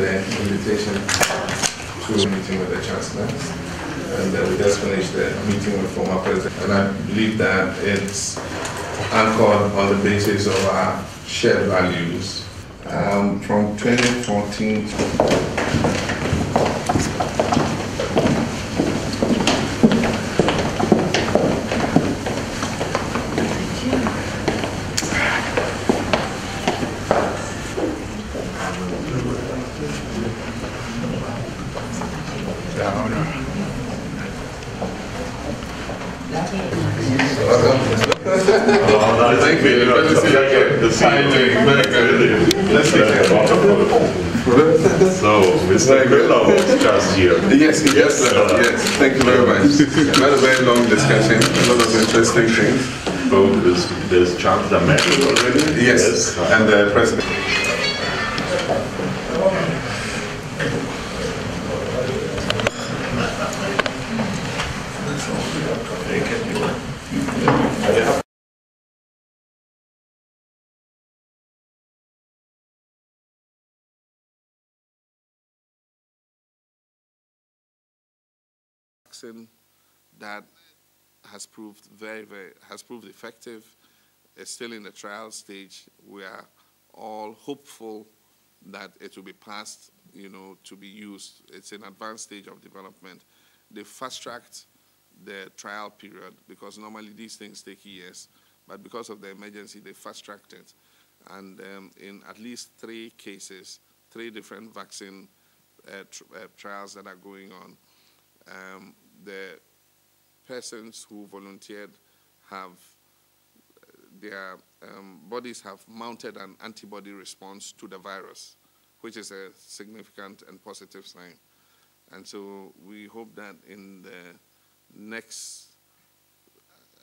the invitation to a meeting with the chancellors. And we just finished the meeting with former president. And I believe that it's anchored on the basis of our shared values. From 2014 Thank you. Good to see you again. Let's take it. So, Mr. Miller was just here. Yes, yes. Thank you very much. We had a very long discussion, a lot of interesting things. So, there's Chancellor Merkel already? Yes, and the President. That has proved proved effective. It's still in the trial stage. We are all hopeful that it will be passed, to be used. It's in advanced stage of development. They fast-tracked the trial period because normally these things take years, but because of the emergency, they fast-tracked it. And in at least 3 cases, 3 different vaccine trials that are going on, the persons who volunteered have, their bodies have mounted an antibody response to the virus, which is a significant and positive sign. And so we hope that in the next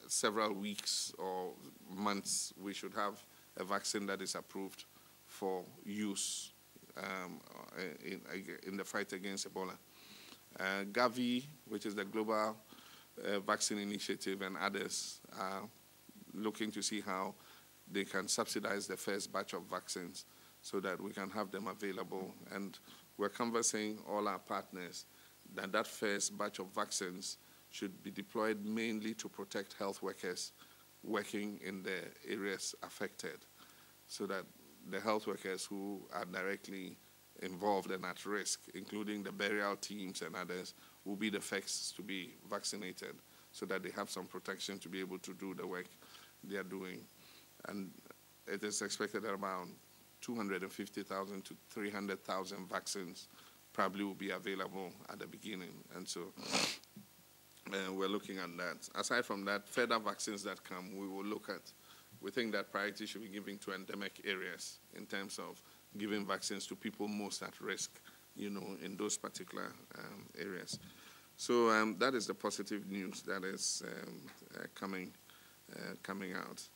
several weeks or months, we should have a vaccine that is approved for use in the fight against Ebola. Gavi, which is the Global Vaccine Initiative, and others are looking to see how they can subsidize the first batch of vaccines so that we can have them available. And we're conversing all our partners that that first batch of vaccines should be deployed mainly to protect health workers working in the areas affected, so that the health workers who are directly involved and at risk, including the burial teams and others, will be the first to be vaccinated so that they have some protection to be able to do the work they are doing. And it is expected that around 250,000 to 300,000 vaccines probably will be available at the beginning. And so we're looking at that. Aside from that, further vaccines that come, we will look at. We think that priority should be given to endemic areas in terms of giving vaccines to people most at risk, in those particular areas. So that is the positive news that is coming out.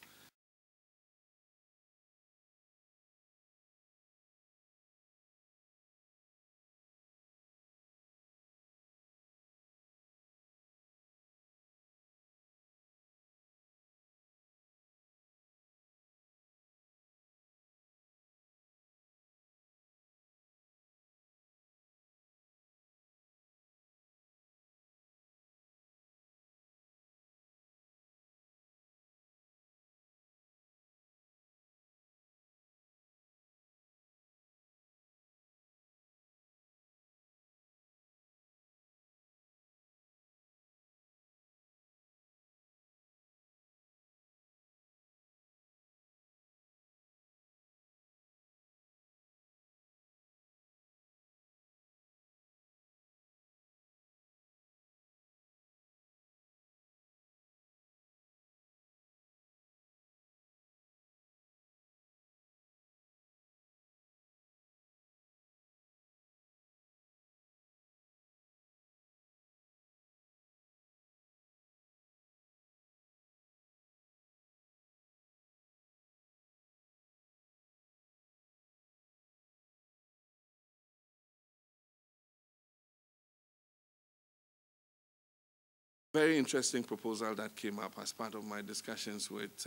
Very interesting proposal that came up as part of my discussions with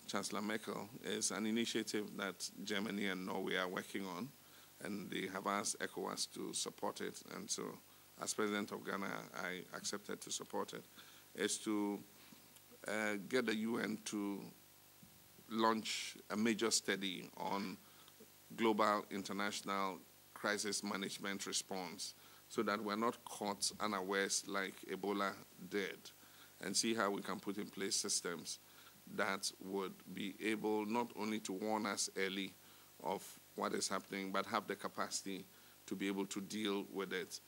Chancellor Merkel is an initiative that Germany and Norway are working on, and they have asked ECOWAS to support it. And so, as President of Ghana, I accepted to support it, is to get the UN to launch a major study on global international crisis management response so that we're not caught unawares like Ebola did, and see how we can put in place systems that would be able not only to warn us early of what is happening, but have the capacity to be able to deal with it.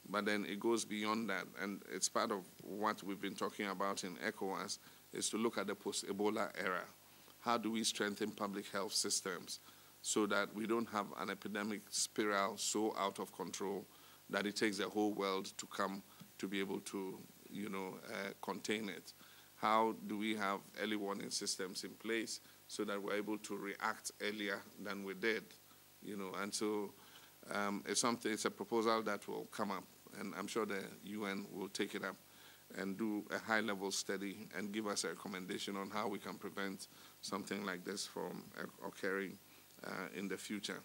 But then it goes beyond that, and it's part of what we've been talking about in ECOWAS, is to look at the post-Ebola era. How do we strengthen public health systems so that we don't have an epidemic spiral so out of control that it takes the whole world to come to be able to, contain it? How do we have early warning systems in place so that we're able to react earlier than we did? And so it's a proposal that will come up, and I'm sure the UN will take it up and do a high-level study and give us a recommendation on how we can prevent something like this from occurring in the future.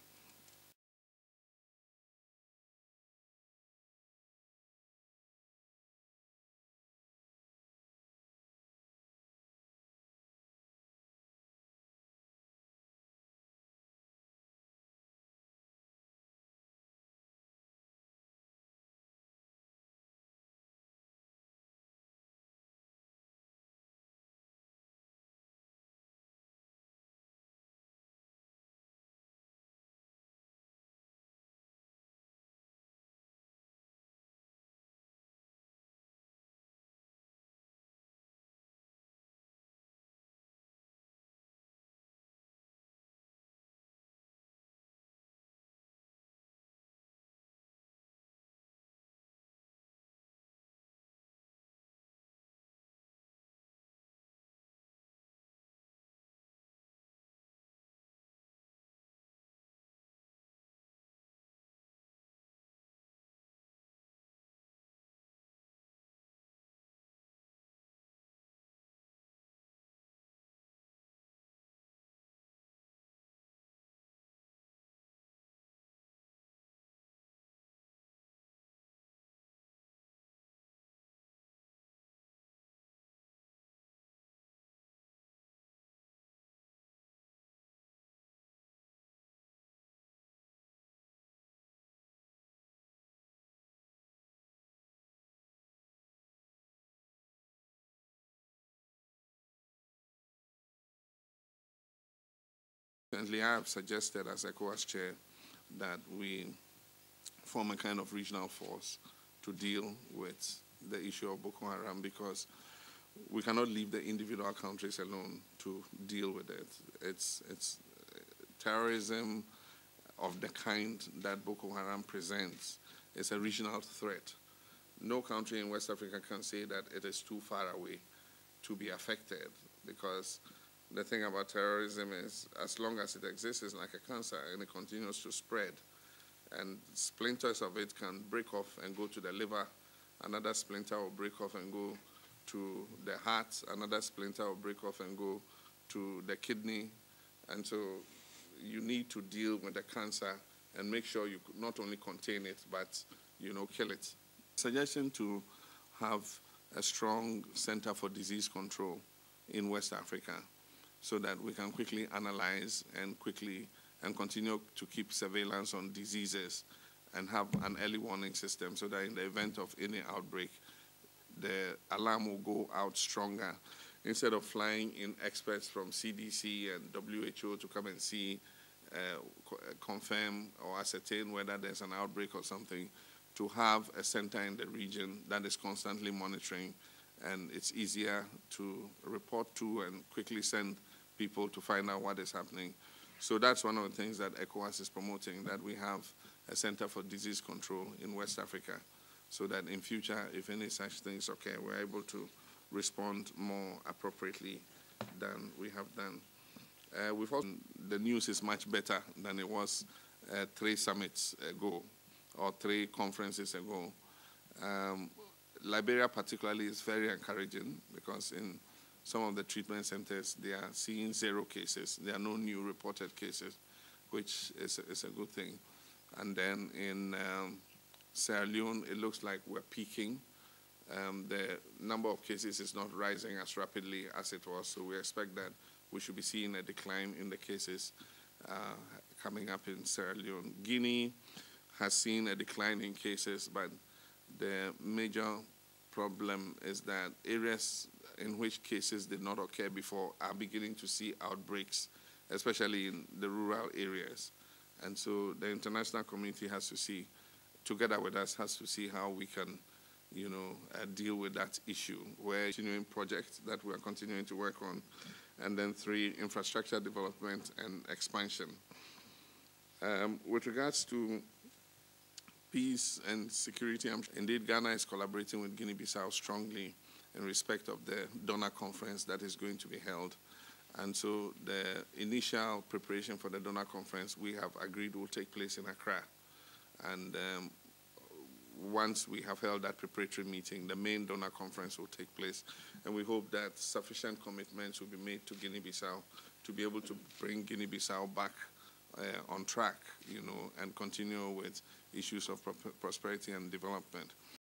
Currently, I have suggested as ECOWAS chair that we form a kind of regional force to deal with the issue of Boko Haram, because we cannot leave the individual countries alone to deal with it. It's terrorism of the kind that Boko Haram presents is a regional threat. No country in West Africa can say that it is too far away to be affected, because the thing about terrorism is, as long as it exists, it's like a cancer, and it continues to spread. And splinters of it can break off and go to the liver. Another splinter will break off and go to the heart. Another splinter will break off and go to the kidney. And so you need to deal with the cancer and make sure you not only contain it, but, kill it. Suggestion to have a strong center for disease control in West Africa, so that we can quickly analyze and continue to keep surveillance on diseases and have an early warning system, so that in the event of any outbreak, the alarm will go out stronger. Instead of flying in experts from CDC and WHO to come and see, confirm or ascertain whether there's an outbreak or something, to have a center in the region that is constantly monitoring, and it's easier to report to and quickly send people to find out what is happening. So that's one of the things that ECOWAS is promoting, that we have a center for disease control in West Africa, so that in future, if any such things occur, we're able to respond more appropriately than we have done. The news is much better than it was 3 summits ago or 3 conferences ago. Liberia particularly is very encouraging, because in some of the treatment centers, they are seeing 0 cases. There are no new reported cases, which is a good thing. And then in Sierra Leone, it looks like we're peaking. The number of cases is not rising as rapidly as it was, so we expect that we should be seeing a decline in the cases coming up in Sierra Leone. Guinea has seen a decline in cases, but the major problem is that areas in which cases did not occur before are beginning to see outbreaks, especially in the rural areas. And so the international community has to see, together with us, has to see how we can deal with that issue. We're continuing projects that we are continuing to work on. And then 3, infrastructure development and expansion. With regards to peace and security, indeed, Ghana is collaborating with Guinea-Bissau strongly in respect of the donor conference that is going to be held. And so the initial preparation for the donor conference we have agreed will take place in Accra. And once we have held that preparatory meeting, the main donor conference will take place. And we hope that sufficient commitments will be made to Guinea-Bissau to be able to bring Guinea-Bissau back on track, and continue with issues of prosperity and development.